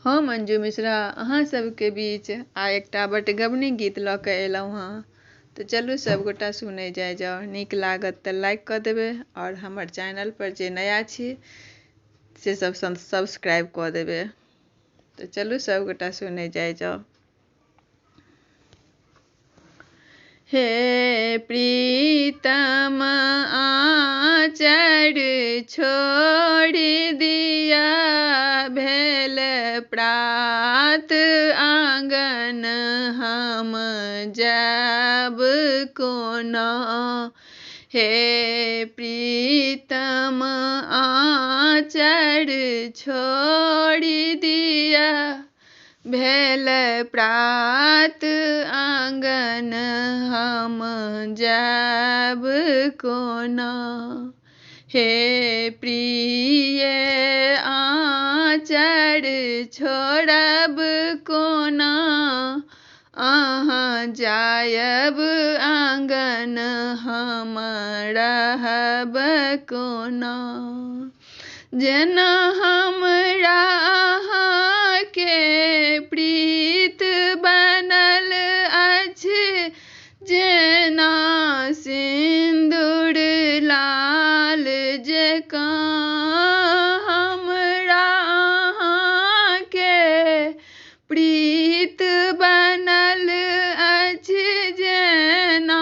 हम अंजू मिश्रा अहाँ सबके बीच आ एकटा बटगबनी गीत लऽ कऽ एलहुँ हँ। तऽ चलू सबगोटा सुनै जाओ। नीक लागत तऽ लाइक कऽ देबै और हमर चैनल पर जे नया छी से सब सब्सक्राइब कऽ देबै। तऽ चलू सबगोटा सुनै जाओ। हे प्रीतम आचर छोड़ दिया, भेल प्रात आंगन हम जाब कोना। हे प्रीतम आचर छोड़ दिया, भेल प्रात आंगन हम जाब कोना। हे प्रिय आचर छोड़ब कोना, अहाँ जायब आंगन हम रहब कोना। जेना हमरा अहाँके प्रीत बनल अछि, जेना सिंदूर लाल जकाँ हमरा अहाँके प्रीत बनल अछि, जेना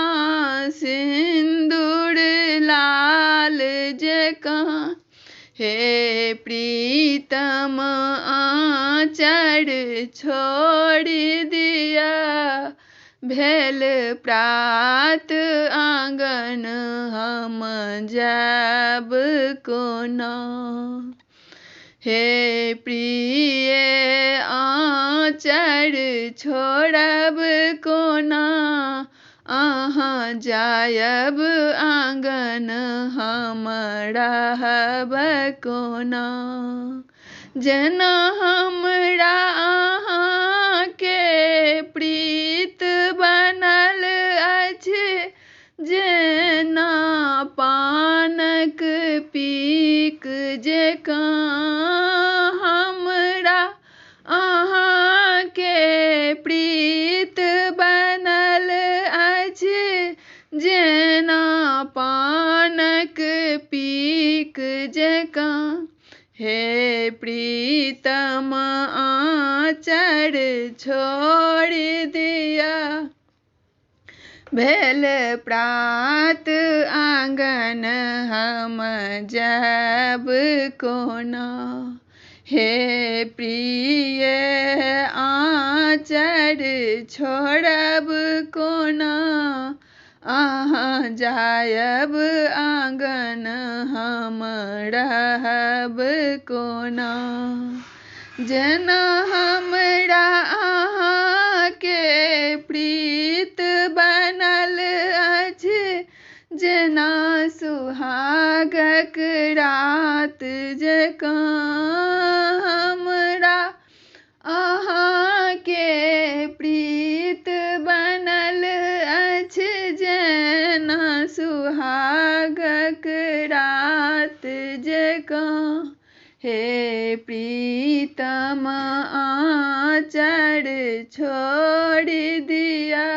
सिंदूर लाल जकाँ। हे प्रीतम आचर छोड़ दिया, भेल प्रात आंगन हम जाब कोना। हे प्रिय आचर छोड़ब कोना, अहाँ जायब आंगन हम रहब कोना। जेना हमरा अहाँके प्रीत बनल अछि, जेना पानक पीक जकाँ हमरा अहाँके प्रीत बनल अछि, जेना पानक पीक जकाँ। हे प्रीतम आचर छोड़ दिया, भेल प्रात आंगन हम जाब कोना। हे प्रिय आचर छोड़ब कोना, अहाँ जायब आंगन हम रहब कोना। जेना हमरा अहाँके प्रीत बनल अछि, जेना सुहागक रात जकाँ हमरा अहाँके प्रीत बनल अछि, जेना सुहागक रात जकाँ। हे प्रीतम आचर छोड़ दिया,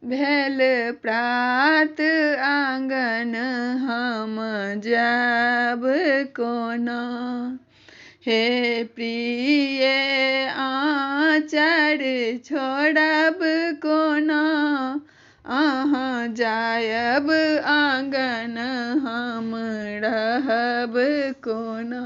भेल प्रात आंगन हम जाब कोना। हे प्रिय आचर छोड़ब कोना, अहाँ जायब आंगन हम रहब कोना।